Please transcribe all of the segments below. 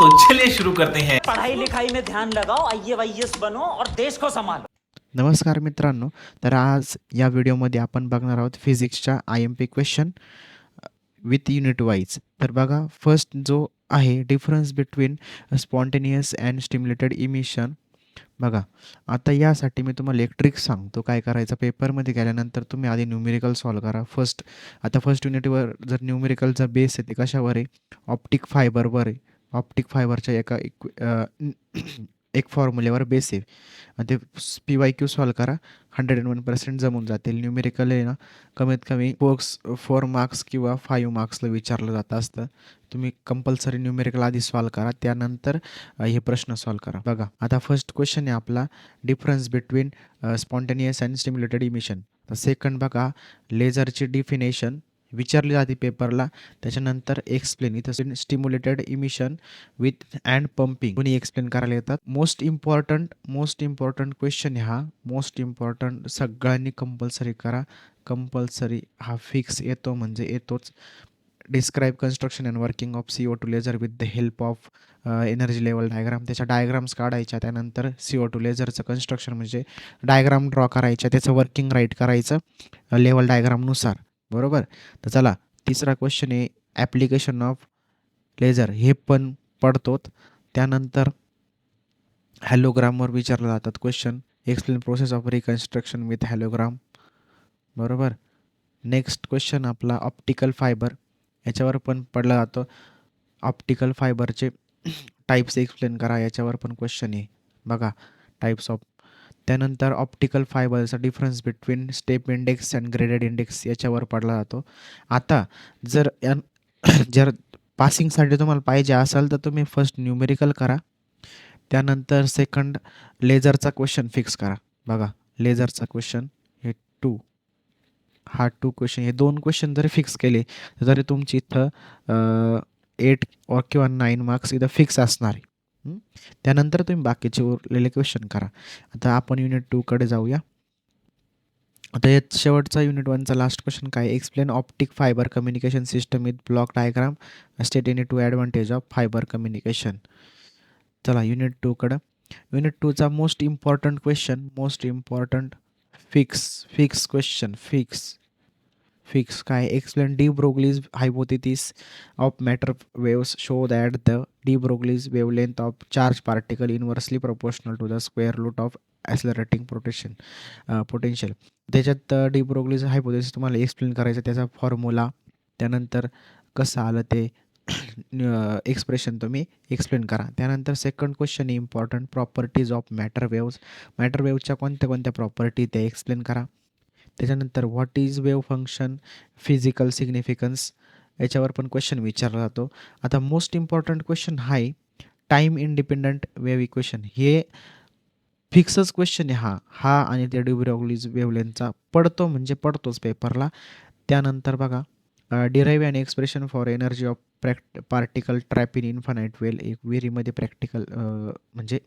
तो चलिए शुरू करते हैं। पढ़ाई लिखाई में ध्यान लगाओ, आईएएस बनो और देश को संभालो। नमस्कार मित्रांनो, तर आज या व्हिडिओमध्ये आपण बघणार आहोत फिजिक्सच्या IMP question with unit wise. तर बघा, फर्स्ट जो आहे difference between spontaneous and stimulated emission. बघा, आता यासाठी मी तुम्हाला एक ट्रिक सांगतो काय करायचं. पेपरमध्ये गेल्यानंतर तुम्ही आधी न्यूमेरिकल सॉल्व करा. फर्स्ट युनिटवर जर न्यूमेरिकलचा बेस आहे ते कशावर आहे, ऑप्टिक फायबरवर आहे. ऑप्टिक फायबरच्या एक फॉर्म्युलेवर बेस आहे. ते PYQ सॉल्व करा, 101% जमून जातील. न्यूमेरिकल आहे ना, कमीत कमी 4 मार्क्स किंवा 5 मार्क्सला विचारलं जातं असतं. तुम्ही कंपल्सरी न्यूमेरिकल आधी सॉल्व करा, त्यानंतर हे प्रश्न सॉल्व करा. बघा, आता फर्स्ट क्वेश्चन आहे आपला, difference between spontaneous and stimulated emission. तर सेकंड बघा, लेझरची डिफिनेशन विचारली जाते पेपरला. त्याच्यानंतर एक्सप्लेन, इथं stimulated emission with and pumping कोणी एक्सप्लेन करायला येतात. मोस्ट इम्पॉर्टंट क्वेश्चन आहे हा. मोस्ट इम्पॉर्टंट सगळ्यांनी कंपल्सरी करा. कंपल्सरी हा फिक्स येतो म्हणजे येतोच. Describe construction and working of CO2 laser with the help of energy level diagram. त्याच्या डायग्राम्स काढायच्या, त्यानंतर CO2 लेझरचं कन्स्ट्रक्शन म्हणजे डायग्राम ड्रॉ करायच्या, त्याचं वर्किंग राईट करायचं लेवल डायग्रामनुसार. बरोबर. तर चला, तिसरा क्वेश्चन आहे ॲप्लिकेशन ऑफ लेझर, हे पण पडतोत. त्यानंतर हॅलोग्रामवर विचारलं जातात question. Explain process of reconstruction with hologram. बरोबर. नेक्स्ट क्वेश्चन आपला ऑप्टिकल फायबर, याच्यावर पण पडला जातो. ऑप्टिकल फायबरचे टाईप्स एक्सप्लेन करा, याच्यावर पण क्वेश्चन आहे. बघा, टाईप्स ऑफ. त्यानंतर ऑप्टिकल फायबरचा difference between step index and graded index, याच्यावर पडला जातो. आता जर जर पासिंगसाठी तुम्हाला पाहिजे असेल तर तुम्ही फर्स्ट न्यूमेरिकल करा, त्यानंतर सेकंड लेझरचा क्वेश्चन फिक्स करा. बघा, लेझरचा क्वेश्चन हे 2 क्वेश्चन, हे 2 क्वेश्चन जरी फिक्स केले तरी तुमची इथं 8 किंवा 9 मार्क्स इथं फिक्स असणार आहे. त्यानंतर तुम्ही बाकीचे उरलेले क्वेश्चन करा. आता आपण युनिट 2कडे जाऊया. आता यात शेवटचा युनिट 1चा लास्ट क्वेश्चन काय, explain optic fibre communication system with block diagram, state in two advantage of fibre communication. चला युनिट 2कडं. युनिट 2चा most important fix question. Fix काय, explain de Broglie's hypothesis of matter waves show that the de Broglie's wavelength of charge particle inversely proportional to the square root of accelerating potential. त्याच्यात de Broglie's hypothesis तुम्हाला explain करायचं, त्याचा formula, त्यानंतर कसं आलं ते expression तुम्ही explain करा. त्यानंतर second question important, properties of matter वेव्हच्या कोणत्या प्रॉपर्टी त्या एक्सप्लेन करा. त्याच्यानंतर what is wave function, physical significance, याच्यावर पण क्वेश्चन विचारला जातो. आता मोस्ट इम्पॉर्टंट क्वेश्चन आहे टाईम इंडिपेंडंट वेव्ह इक्वेशन. हे फिक्सच क्वेश्चन आहे हा आणि त्या डी ब्रोग्लीज वेवलेंथचा पडतो म्हणजे पडतोच पेपरला. त्यानंतर बघा, derive and expression for energy of particle trap in infinite well. एक विहिरीमध्ये प्रॅक्टिकल म्हणजे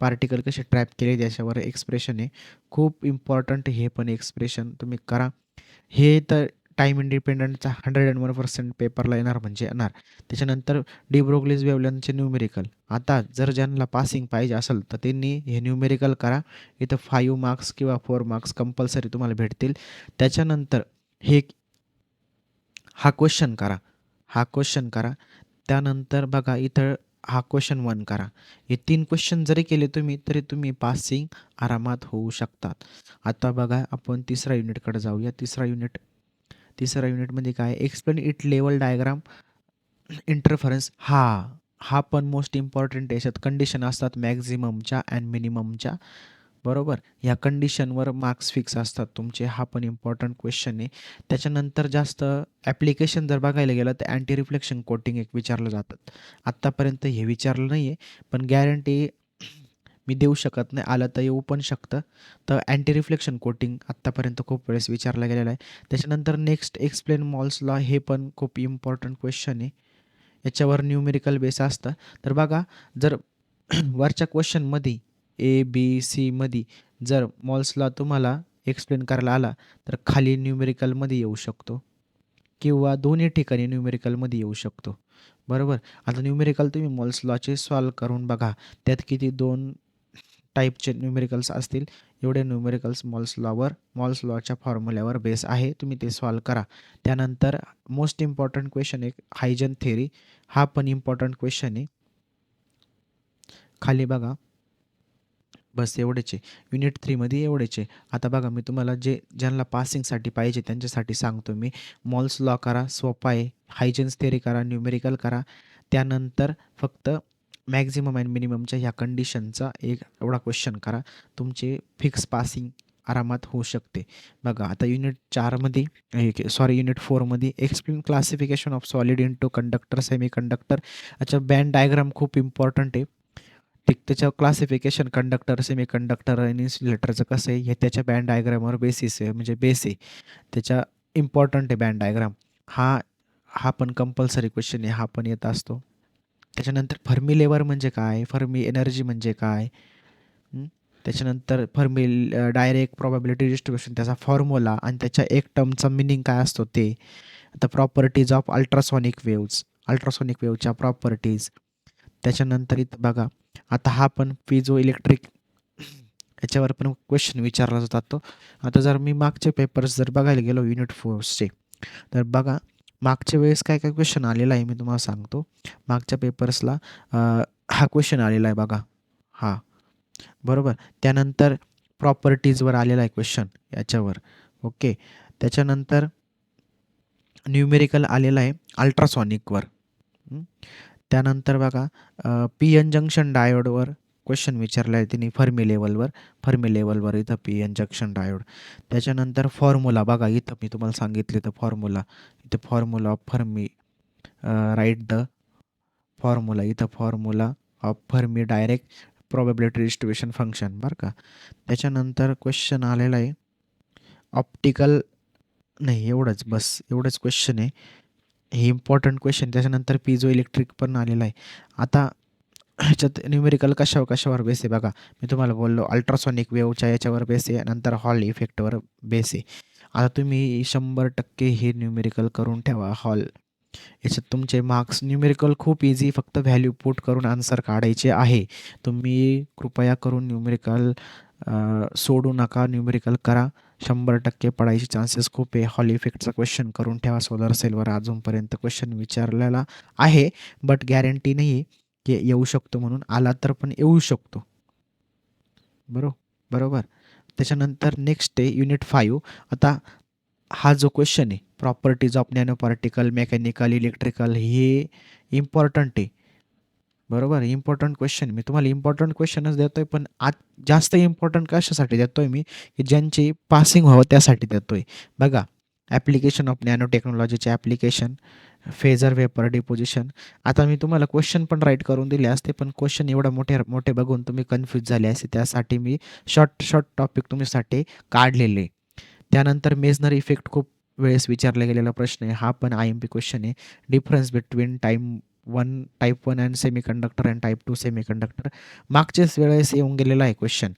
पार्टिकल कसे ट्रॅप केले त्याच्यावर एक्सप्रेशन आहे. खूप इम्पॉर्टंट हे पण एक्सप्रेशन तुम्ही करा. हे तर टाईम इंडिपेंडंटचा 101% पेपरला येणार म्हणजे येणार. त्याच्यानंतर डी ब्रोग्लीज वेवलेंथचे न्यूमेरिकल. आता जर ज्यांना पासिंग पाहिजे असेल तर त्यांनी हे न्यूमेरिकल करा. इथं 5 मार्क्स किंवा 4 मार्क्स कंपल्सरी तुम्हाला भेटतील. त्याच्यानंतर हा क्वेश्चन करा. त्यानंतर बघा, इथं हा क्वेश्चन 1 करा. हे 3 क्वेश्चन जरी केले तुम्ही तरी तुम्ही पासिंग आरामात होऊ शकतात. आता बघा, आपण तिसऱ्या युनिटकडे जाऊया. तिसऱ्या युनिटमध्ये काय, explain it level diagram interference. हा पण मोस्ट इम्पॉर्टंट. याच्यात कंडिशन असतात मॅक्झिममच्या अँड मिनिममच्या. बरोबर. ह्या कंडिशनवर मार्क्स फिक्स असतात तुमचे. हा पण इम्पॉर्टंट क्वेश्चन आहे. त्याच्यानंतर जास्त ॲप्लिकेशन जर बघायला गेलं तर अँटी रिफ्लेक्शन कोटिंग एक विचारलं जातं. आत्तापर्यंत हे विचारलं नाही आहे, पण गॅरंटी मी देऊ शकत नाही, आलं तर येऊ पण शकतं. तर अँटी रिफ्लेक्शन कोटिंग आत्तापर्यंत खूप वेळेस विचारला गेलेला आहे. त्याच्यानंतर नेक्स्ट एक्सप्लेन मॉल्स लॉ, हे पण खूप इम्पॉर्टंट क्वेश्चन आहे. याच्यावर न्यूमेरिकल बेस असतं. तर बघा, जर वरच्या क्वेश्चनमध्ये ABC मध्ये जर मॉल्स लॉ तुम्हाला एक्सप्लेन करायला आला तर खाली न्यूमेरिकलमध्ये येऊ शकतो किंवा दोन्ही ठिकाणी न्यूमेरिकलमध्ये येऊ शकतो. बरोबर. आता न्यूमेरिकल तुम्ही मोल्स लॉचे सॉल्व्ह करून बघा. त्यात किती 2 टाइपचे न्यूमेरिकल्स असतील. एवढे न्यूमेरिकल्स मोल्स लॉच्या फॉर्म्युल्यावर बेस आहे. तुम्ही ते सॉल्व्ह करा. त्यानंतर मोस्ट इम्पॉर्टंट क्वेश्चन एक हायजन थेअरी. हा पण इम्पॉर्टंट क्वेश्चन आहे. खाली बघा. बस एवढेच आहे. युनिट 3 मध्ये एवढेच आहे. आता बघा मी तुम्हाला ज्यांना पासिंगसाठी पाहिजे त्यांच्यासाठी सांगतो मी. मोल्स लॉ करा, सोपा आहे. हायजेन्स थेअरी करा, न्यूमेरिकल करा. त्यानंतर फक्त मॅक्सिमम अँड मिनिममच्या ह्या कंडिशनचा एक एवढा क्वेश्चन करा. तुमचे फिक्स पासिंग आरामात होऊ शकते. बघा आता युनिट 4मध्ये युनिट 4मध्ये explain classification of solid into conductor, semiconductor. अच्छा बँड डायग्राम खूप इम्पॉर्टंट आहे. ठीक त्याच्या क्लासिफिकेशन कंडक्टर, सेमीकंडक्टर आणि इन्सुलेटरचं कसं आहे हे त्याच्या बँड डायग्रामवर बेसिस आहे म्हणजे बेस आहे. त्याच्या इम्पॉर्टंट आहे बँड डायग्राम. हा हा पण कंपल्सरी क्वेश्चन आहे. हा पण येत असतो. त्याच्यानंतर फर्मी लेव्हल म्हणजे काय? फर्मी एनर्जी म्हणजे काय? त्याच्यानंतर फर्मी डायरेक्ट प्रोबॅबिलिटी डिस्ट्रिब्युशन त्याचा फॉर्म्युला आणि त्याच्या एक टर्मचा मिनिंग काय असतो ते. आता प्रॉपर्टीज ऑफ अल्ट्रासॉनिक वेव्हच्या प्रॉपर्टीज. त्याच्यानंतर इथं बघा आता हा पण पिझो इलेक्ट्रिक याच्यावर पण क्वेश्चन विचारला जातो. आता जर मी मागचे पेपर्स जर बघायला गेलो युनिट 4चे तर बघा मागच्या वेळेस काय काय क्वेश्चन आलेला आहे मी तुम्हाला सांगतो. मागच्या पेपर्सला हा क्वेश्चन आलेला आहे बघा. हा बरोबर. त्यानंतर प्रॉपर्टीजवर आलेला आहे क्वेश्चन याच्यावर. ओके. त्याच्यानंतर न्यूमेरिकल आलेला आहे अल्ट्रासॉनिकवर. त्यानंतर बघा पी एन जंक्शन डायोडवर क्वेश्चन विचारला आहे तिने फर्मी लेवलवर इथं पी एन जंक्शन डायोड. त्याच्यानंतर फॉर्म्युला बघा इथं मी तुम्हाला सांगितले तर फॉर्म्युला इथं formula of Fermi write the formula इथं formula of Fermi Dirac probability distribution function बरं का. त्याच्यानंतर क्वेश्चन आलेला आहे ऑप्टिकल नाही एवढंच क्वेश्चन आहे. हे इम्पॉर्टंट क्वेश्चन. त्याच्यानंतर पिझो इलेक्ट्रिक पण आलेला आहे. आता ह्याच्यात न्यूमेरिकल कशावर बेस आहे बघा. मी तुम्हाला बोललो अल्ट्रासॉनिक वेव्हच्या याच्यावर बेस आहे. नंतर हॉल इफेक्टवर बेस आहे. आता तुम्ही 100% हे न्यूमेरिकल करून ठेवा. याच्यात तुमचे मार्क्स न्यूमेरिकल खूप इझी फक्त व्हॅल्यू पुट करून आन्सर काढायचे आहे. तुम्ही कृपया करून न्यूमेरिकल सोडू नका. न्यूमेरिकल करा. 100% पडायचे चान्सेस खूप आहे. हॉल इफेक्टचा क्वेश्चन करून ठेवा. सोलर सेलवर अजूनपर्यंत क्वेश्चन विचारलेला आहे बट गॅरंटी नाही आहे की येऊ शकतो म्हणून. आला तर पण येऊ शकतो. बरोबर. त्याच्यानंतर नेक्स्ट आहे युनिट 5. आता हा जो क्वेश्चन आहे properties of nano particle, mechanical, electrical हे इम्पॉर्टंट आहे. बरोबर. इम्पॉर्टंट क्वेश्चन मी तुम्हाला इम्पॉर्टंट क्वेश्चनच देतोय पण जास्त इम्पॉर्टंट कशासाठी देतोय मी की ज्यांची पासिंग व्हावं त्यासाठी देतोय. बघा ॲप्लिकेशन ऑफ नॅनो टेक्नॉलॉजीचे ॲप्लिकेशन, फेजर वेपर डिपोजिशन. आता मी तुम्हाला क्वेश्चन पण राईट करून दिले असते पण क्वेश्चन एवढं मोठे बघून तुम्ही कन्फ्यूज झाले असते. त्यासाठी मी शॉर्ट टॉपिक तुमच्यासाठी काढलेले. त्यानंतर मेजनर इफेक्ट खूप वेळेस विचारला गेलेला प्रश्न आहे. हा पण IMP क्वेश्चन आहे. Difference between type 1 and semiconductor and type 2 semiconductor. मागच्याच वेळेस येऊन गेलेला आहे क्वेश्चन.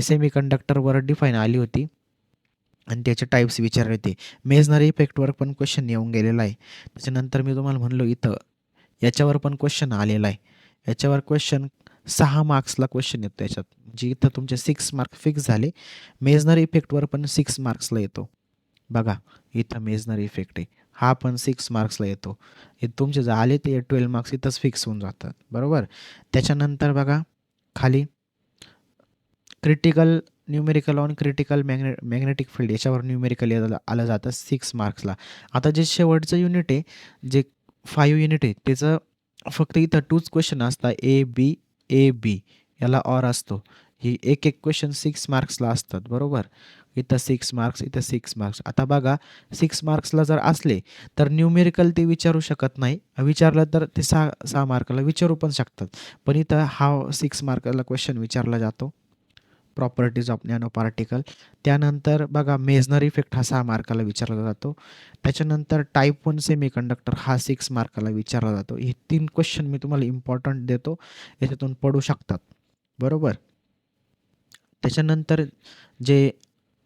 सेमीकंडक्टरवर डिफाईन आली होती आणि त्याचे टाईप्स विचारले होते. मेजनर इफेक्टवर पण क्वेश्चन येऊन गेलेला आहे. त्याच्यानंतर मी तुम्हाला म्हणलो इथं याच्यावर पण क्वेश्चन आलेला आहे. याच्यावर क्वेश्चन 6 मार्क्सला क्वेश्चन येतो याच्यात. म्हणजे इथं तुमचे 6 मार्क फिक्स झाले. मेजनर इफेक्टवर पण 6 मार्क्सला येतो. बघा इथं मेजनर इफेक्ट आहे. हा पण 6 मार्क्सला येतो. हे तुमचे जर आले ते 12 मार्क्स इथंच फिक्स होऊन जातात. बरोबर. त्याच्यानंतर बघा खाली critical numerical on critical magnetic field याच्यावर न्यूमेरिकल आलं जातं 6 मार्क्सला. आता जे शेवटचं युनिट आहे जे 5 युनिट आहे त्याचं फक्त इथं 2च क्वेश्चन असतात ए बी याला ऑर असतो. ही एक क्वेश्चन 6 मार्क्सला असतात. बरोबर. इथं 6 मार्क्स इथं 6 मार्क्स. आता बघा 6 मार्क्सला जर असले तर न्यूमेरिकल ते विचारू शकत नाही. विचारलं तर ते 6 मार्काला विचारू पण शकतात. पण इथं हा 6 मार्काला क्वेश्चन विचारला जातो. Properties of nano particle. त्यानंतर बघा मेजनर इफेक्ट हा 6 मार्काला विचारला जातो. त्याच्यानंतर टाईप 1 सेमीकंडक्टर हा 6 मार्काला विचारला जातो. हे 3 क्वेश्चन मी तुम्हाला इम्पॉर्टंट देतो. याच्यातून पडू शकतात. बरोबर. त्याच्यानंतर जे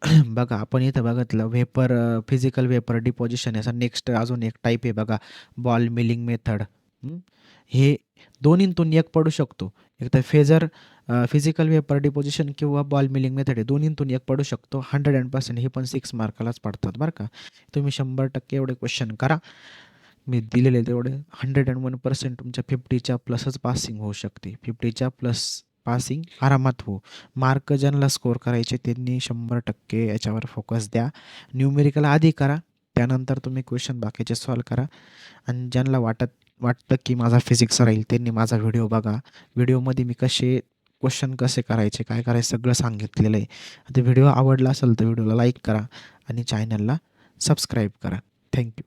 बघा आपण इथं बघितलं फिजिकल वेपर डिपॉझिशन याचा नेक्स्ट अजून एक टाईप आहे बघा बॉल मिलिंग मेथड. हे दोन्हीतून एक पडू शकतो. एक तर फिजिकल वेपर डिपॉझिशन किंवा बॉल मिलिंग मेथड आहे. दोन्हीतून एक पडू शकतो. 100% हे पण 6 मार्कालाच पडतात बरं का. तुम्ही 100% एवढे क्वेश्चन करा. मी दिलेले तेवढे 101% तुमच्या 50च्या प्लसच पासिंग होऊ शकते. 50च्या प्लस पासिंग आरामात हो. मार्क ज्यांना स्कोर करायचे त्यांनी 100% याच्यावर फोकस द्या. न्यूमेरिकल आधी करा. त्यानंतर तुम्ही क्वेश्चन बाकीचे सॉल्व्ह करा. आणि ज्यांना वाटतं की माझा फिजिक्स राहील त्यांनी माझा व्हिडिओ बघा. व्हिडिओमध्ये मी क्वेश्चन कसे करायचे, काय करायचं सगळं सांगितलेलं आहे. आता व्हिडिओ आवडला असेल तर व्हिडिओला लाईक करा आणि चॅनलला सबस्क्राईब करा. थँक्यू.